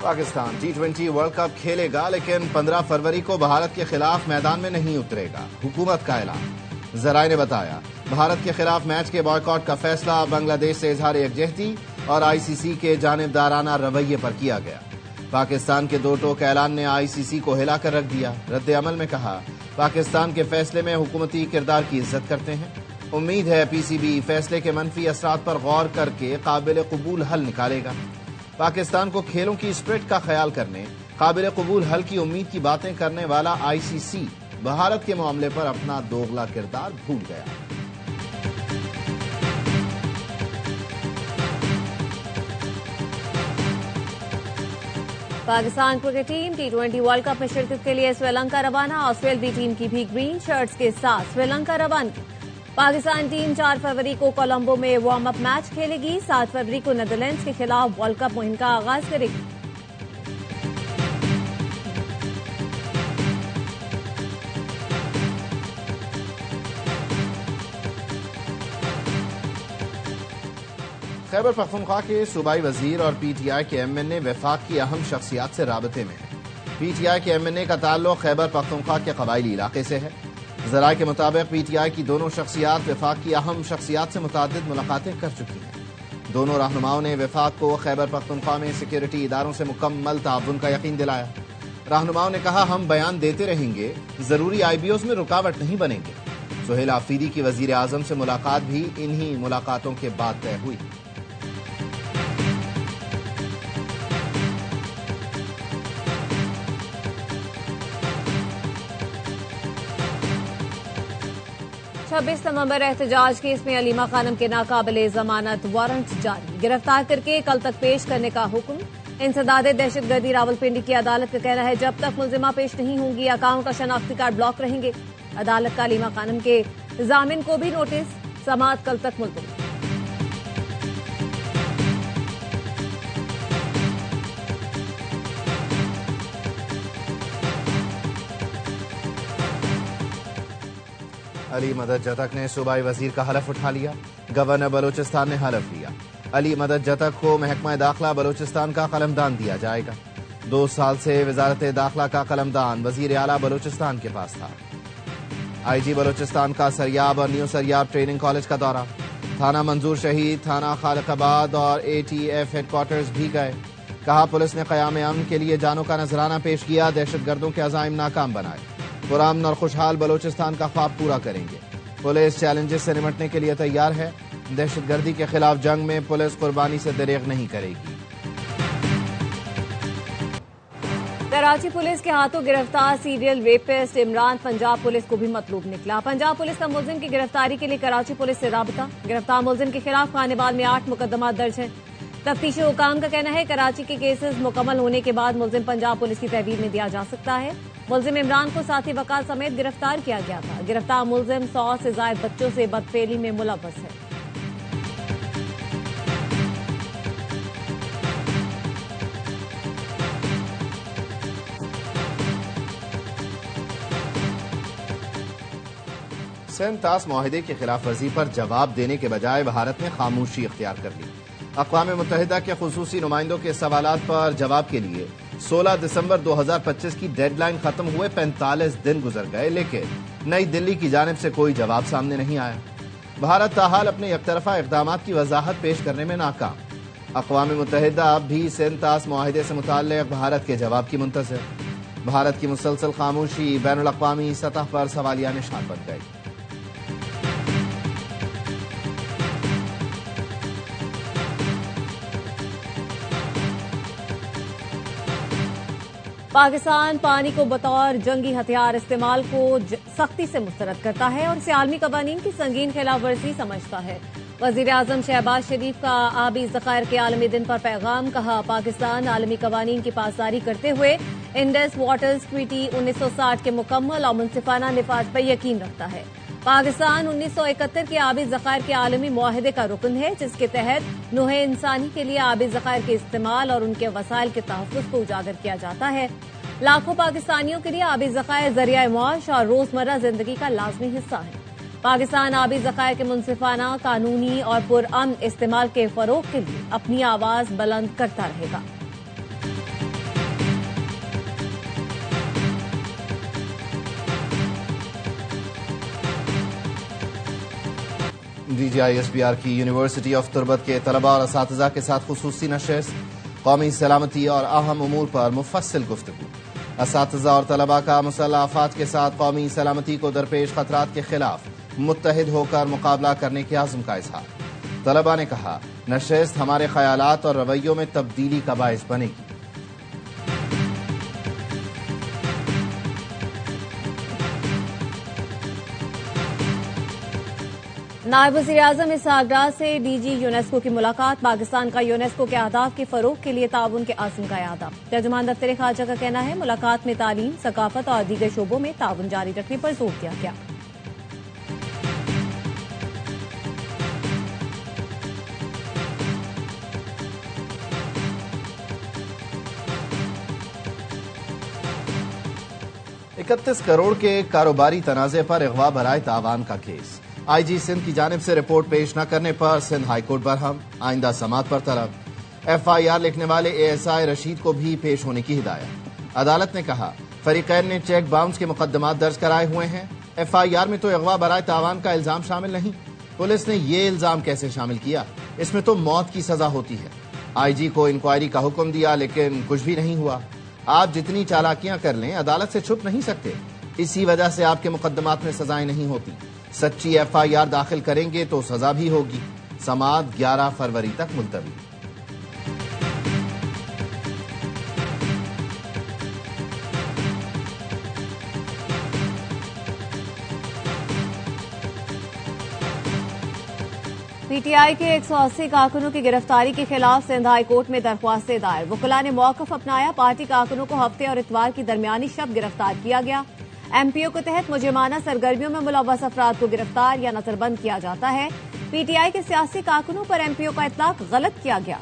Pakistan T20 world cup کھیلے گا لیکن 15 فروری کو بھارت کے خلاف میدان میں نہیں اترے گا، حکومت کا اعلان۔ ذرائع نے بتایا بھارت کے خلاف میچ کے بائیکاٹ کا فیصلہ بنگلہ دیش سے اظہار یکجہتی اور ICC کے جانبدارانہ رویے پر کیا گیا۔ پاکستان کے دو ٹوک اعلان نے ICC کو ہلا کر رکھ دیا۔ رد عمل میں کہا پاکستان کے فیصلے میں حکومتی کردار کی عزت کرتے ہیں، امید ہے PCB فیصلے کے منفی اثرات پر غور کر کے قابل قبول حل نکالے گا۔ پاکستان کو کھیلوں کی اسپرٹ کا خیال کرنے، قابل قبول حل کی امید کی باتیں کرنے والا ICC بھارت کے معاملے پر اپنا دوغلا کردار بھول گیا۔ Pakistan cricket team T20 world cup میں شرکت کے لیے سری لنکا روانہ، آسٹریلوی ٹیم کی بھی گرین شرٹس کے ساتھ سری لنکا روانگی۔ پاکستان ٹیم 4 فروری کو کولمبو میں وارم اپ میچ کھیلے گی، 7 فروری کو نیدرلینڈز کے خلاف ورلڈ کپ مہم کا آغاز کرے گی۔ خیبر پختونخوا کے صوبائی وزیر اور PTI کے MNA وفاق کی اہم شخصیات سے رابطے میں ہیں۔ PTI کے MNA کا تعلق خیبر پختونخوا کے قبائلی علاقے سے ہے۔ ذرائع کے مطابق PTI کی دونوں شخصیات وفاق کی اہم شخصیات سے متعدد ملاقاتیں کر چکی ہیں۔ دونوں رہنماؤں نے وفاق کو خیبر پختونخوا میں سیکیورٹی اداروں سے مکمل تعاون کا یقین دلایا۔ رہنماؤں نے کہا ہم بیان دیتے رہیں گے، ضروری IBOs میں رکاوٹ نہیں بنیں گے۔ سہیل آفریدی کی وزیر اعظم سے ملاقات بھی انہی ملاقاتوں کے بعد طے ہوئی۔ نومبر احتجاج کیس میں علیمہ خانم کے ناقابل ضمانت وارنٹ جاری، گرفتار کر کے کل تک پیش کرنے کا حکم۔ انسداد دہشت گردی راولپنڈی کی عدالت کا کہنا ہے جب تک ملزمہ پیش نہیں ہوں گی اکاؤنٹ کا شناختی کارڈ بلاک رہیں گے۔ عدالت کا علیمہ خانم کے ضامن کو بھی نوٹس، سماعت کل تک ملتوی۔ علی مدد جتک نے صوبائی وزیر کا حلف اٹھا لیا، گورنر بلوچستان نے حلف لیا۔ علی مدد جتک کو محکمہ داخلہ بلوچستان کا قلمدان دیا جائے گا۔ 2 سال سے وزارت داخلہ کا قلمدان وزیر اعلیٰ بلوچستان کے پاس تھا۔ IG بلوچستان کا سریاب اور نیو سریاب ٹریننگ کالج کا دورہ، تھانہ منظور شہید، تھانہ خالق آباد اور ATF ہیڈ کوارٹرز بھی گئے۔ کہا پولیس نے قیام امن کے لیے جانوں کا نذرانہ پیش کیا، دہشت گردوں کے عزائم ناکام بنائے، پرامن اور خوشحال بلوچستان کا خواب پورا کریں گے۔ پولیس چیلنجز سے نمٹنے کے لیے تیار ہے، دہشت گردی کے خلاف جنگ میں پولیس قربانی سے دریغ نہیں کرے گی۔ کراچی پولیس کے ہاتھوں گرفتار serial rapist Imran Punjab police کو بھی مطلوب نکلا۔ پنجاب پولیس کا ملزم کی گرفتاری کے لیے کراچی پولیس سے رابطہ، گرفتار ملزم کے خلاف خانہ بال میں 8 مقدمات درج ہیں۔ تفتیشی حکام کا کہنا ہے کراچی کے کیسز مکمل ہونے کے بعد ملزم پنجاب پولیس کی تحویل میں دیا جا سکتا ہے۔ ملزم عمران کو ساتھی وقار سمیت گرفتار کیا گیا تھا۔ گرفتار ملزم 100 سے زائد بچوں سے بدفعلی میں ملوث ہے۔ سندھ طاس معاہدے کی خلاف ورزی پر جواب دینے کے بجائے بھارت نے خاموشی اختیار کر لی۔ اقوام متحدہ کے خصوصی نمائندوں کے سوالات پر جواب کے لیے 16 دسمبر 2025 کی ڈیڈ لائن ختم ہوئے 45 دن گزر گئے، لیکن نئی دلی کی جانب سے کوئی جواب سامنے نہیں آیا۔ بھارت تاحال اپنے یک طرفہ اقدامات کی وضاحت پیش کرنے میں ناکام۔ اقوام متحدہ اب بھی سندھ طاس معاہدے سے متعلق بھارت کے جواب کی منتظر۔ بھارت کی مسلسل خاموشی بین الاقوامی سطح پر سوالیہ نشان بن گئی۔ پاکستان پانی کو بطور جنگی ہتھیار استعمال کو سختی سے مسترد کرتا ہے اور اسے عالمی قوانین کی سنگین خلاف ورزی سمجھتا ہے۔ وزیر اعظم شہباز شریف کا آبی ذخائر کے عالمی دن پر پیغام، کہا پاکستان عالمی قوانین کی پاسداری کرتے ہوئے انڈس واٹرز ٹریٹی 1960 کے مکمل اور منصفانہ نفاذ پر یقین رکھتا ہے۔ پاکستان 1971 کے آبی ذخائر کے عالمی معاہدے کا رکن ہے، جس کے تحت نوع انسانی کے لیے آبی ذخائر کے استعمال اور ان کے وسائل کے تحفظ کو اجاگر کیا جاتا ہے۔ لاکھوں پاکستانیوں کے لیے آبی ذخائر ذریعہ معاش اور روزمرہ زندگی کا لازمی حصہ ہے۔ پاکستان آبی ذخائر کے منصفانہ، قانونی اور پرامن استعمال کے فروغ کے لیے اپنی آواز بلند کرتا رہے گا۔ CGI-SPR کی یونیورسٹی آف تربت کے طلباء اور اساتذہ کے ساتھ خصوصی نشست، قومی سلامتی اور اہم امور پر مفصل گفتگو۔ اساتذہ اور طلباء کا مسلح افواج کے ساتھ قومی سلامتی کو درپیش خطرات کے خلاف متحد ہو کر مقابلہ کرنے کے عزم کا اظہار۔ طلباء نے کہا، نشست ہمارے خیالات اور رویوں میں تبدیلی کا باعث بنے گی۔ نائب وزیر اعظم اسحاق ڈار سے DG یونیسکو کی ملاقات، پاکستان کا یونیسکو کے اہداف کے فروغ کے لیے تعاون کے عزم کا اعادہ۔ ترجمان دفتر خارجہ کا کہنا ہے، ملاقات میں تعلیم، ثقافت اور دیگر شعبوں میں تعاون جاری رکھنے پر زور دیا گیا۔ $31 کروڑ کے کاروباری تنازع پر اغوا برائے تاوان کا کیس، IG سندھ کی جانب سے رپورٹ پیش نہ کرنے پر سندھ ہائی کورٹ برہم، آئندہ سماعت پر طلب۔ FIR لکھنے والے ASI رشید کو بھی پیش ہونے کی ہدایت۔ عدالت نے کہا، فریقین نے چیک باؤنس کے مقدمات درج کرائے ہوئے ہیں، FIR میں تو اغوا برائے تاوان کا الزام شامل نہیں۔ پولیس نے یہ الزام کیسے شامل کیا؟ اس میں تو موت کی سزا ہوتی ہے۔ IG کو انکوائری کا حکم دیا لیکن کچھ بھی نہیں ہوا۔ آپ جتنی چالاکیاں کر لیں عدالت سے چھپ نہیں سکتے، اسی وجہ سے آپ کے مقدمات میں سزائیں نہیں ہوتی۔ سچی FIR داخل کریں گے تو سزا بھی ہوگی۔ سماعت 11 فروری تک ملتوی۔ PTI کے 180 کارکنوں کی گرفتاری کے خلاف سندھ ہائی کورٹ میں درخواستیں دائر، وکلاء نے موقف اپنایا، پارٹی کارکنوں کو ہفتے اور اتوار کی درمیانی شب گرفتار کیا گیا۔ MPO کے تحت مجرمانہ سرگرمیوں میں ملوث افراد کو گرفتار یا نظر بند کیا جاتا ہے۔ PTI کے سیاسی کارکنوں پر MPO کا اطلاق غلط کیا گیا۔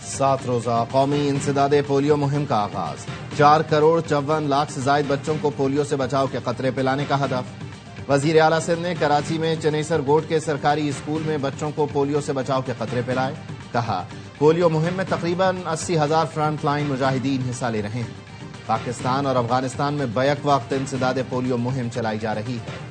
سات روزہ قومی انسداد پولیو مہم کا آغاز، 4 کروڑ 54 لاکھ سے زائد بچوں کو پولیو سے بچاؤ کے قطرے پلانے کا ہدف۔ وزیر اعلیٰ سندھ نے کراچی میں چنیسر گوٹ کے سرکاری اسکول میں بچوں کو پولیو سے بچاؤ کے قطرے پلائے۔ کہا، پولیو مہم میں تقریباً 80,000 فرنٹ لائن مجاہدین حصہ لے رہے ہیں۔ پاکستان اور افغانستان میں بیک وقت انسداد پولیو مہم چلائی جا رہی ہے۔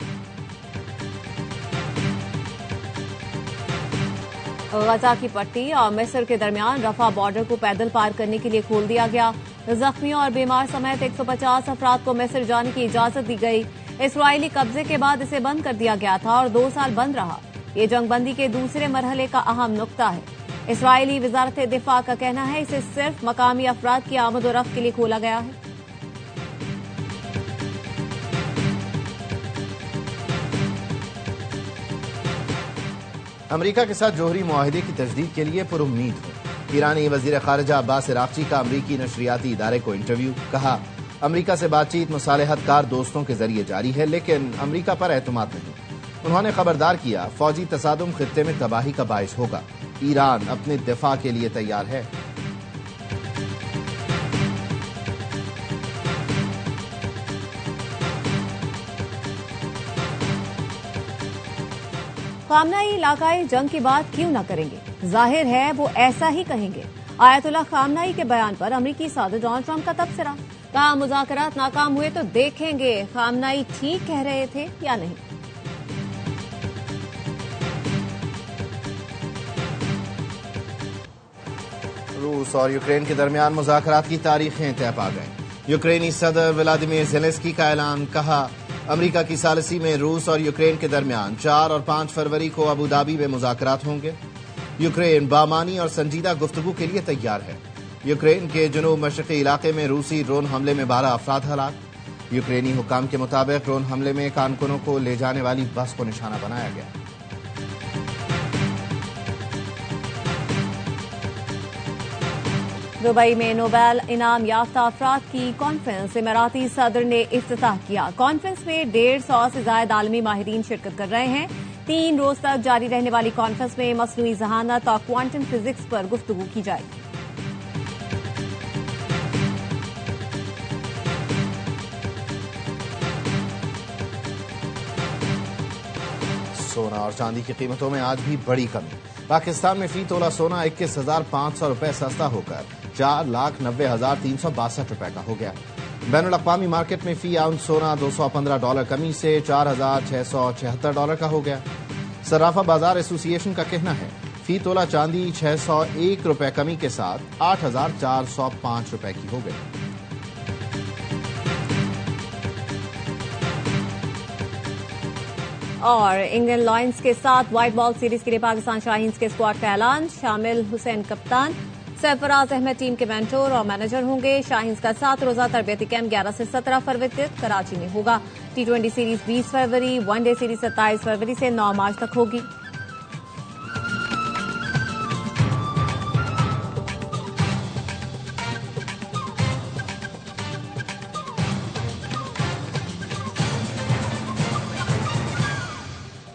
غزہ کی پٹی اور مصر کے درمیان رفح بارڈر کو پیدل پار کرنے کے لیے کھول دیا گیا۔ زخمیوں اور بیمار سمیت 150 افراد کو مصر جانے کی اجازت دی گئی۔ اسرائیلی قبضے کے بعد اسے بند کر دیا گیا تھا اور 2 سال بند رہا۔ یہ جنگ بندی کے دوسرے مرحلے کا اہم نقطہ ہے۔ اسرائیلی وزارت دفاع کا کہنا ہے، اسے صرف مقامی افراد کی آمد و رفت کے لیے کھولا گیا ہے۔ امریکہ کے ساتھ جوہری معاہدے کی تجدید کے لیے پر امید ہوں۔ ایرانی وزیر خارجہ عباس عراقچی کا امریکی نشریاتی ادارے کو انٹرویو، کہا، امریکہ سے بات چیت مصالحت کار دوستوں کے ذریعے جاری ہے لیکن امریکہ پر اعتماد نہیں۔ انہوں نے خبردار کیا، فوجی تصادم خطے میں تباہی کا باعث ہوگا، ایران اپنے دفاع کے لیے تیار ہے۔ خامنہئی علاقائی جنگ کی بات کیوں نہ کریں گے؟ ظاہر ہے وہ ایسا ہی کہیں گے۔ آیت اللہ خامنہئی کے بیان پر امریکی صدر ڈونلڈ ٹرمپ کا تبصرہ، کہا، مذاکرات ناکام ہوئے تو دیکھیں گے خامنہئی ٹھیک کہہ رہے تھے یا نہیں۔ روس اور یوکرین کے درمیان مذاکرات کی تاریخیں طے پا گئیں۔ یوکرینی صدر ولادیمیر زیلنسکی کا اعلان، کہا، امریکہ کی ثالثی میں روس اور یوکرین کے درمیان 4 اور 5 فروری کو ابوظہبی میں مذاکرات ہوں گے۔ یوکرین بامانی اور سنجیدہ گفتگو کے لیے تیار ہے۔ یوکرین کے جنوب مشرقی علاقے میں روسی ڈرون حملے میں 12 افراد ہلاک۔ یوکرینی حکام کے مطابق ڈرون حملے میں کارکنوں کو لے جانے والی بس کو نشانہ بنایا گیا۔ دبئی میں نوبیل انعام یافتہ افراد کی کانفرنس اماراتی صدر نے افتتاح کیا۔ کانفرنس میں 150 سے زائد عالمی ماہرین شرکت کر رہے ہیں۔ 3 روز تک جاری رہنے والی کانفرنس میں مصنوعی ذہانت اور کوانٹم فزکس پر گفتگو کی جائے گی۔ سونا اور چاندی کی قیمتوں میں آج بھی بڑی کمی، پاکستان میں فی تولہ سونا 21,500 روپے سستا ہو کر 4,90,362 روپے کا ہو گیا۔ بین الاقوامی مارکیٹ میں فی آؤنس سونا $215 کمی سے $4,676 کا ہو گیا۔ صرافہ بازار ایسوسی ایشن کا کہنا ہے فی تولہ چاندی 601 روپے کمی کے ساتھ 8,405 روپے کی ہو گئی۔ اور انگلینڈ لائنز کے ساتھ وائٹ بال سیریز کے لیے پاکستان شاہینز کے اسکواڈ کا اعلان، شامل حسین کپتان، سرفراز احمد ٹیم کے مینٹور اور مینیجر ہوں گے۔ شاہینز کا 7 روزہ تربیتی کیمپ 11 سے 17 فروری تک کراچی میں ہوگا۔ T20 سیریز 20 فروری، ون ڈے سیریز 27 فروری سے 9 مارچ تک ہوگی۔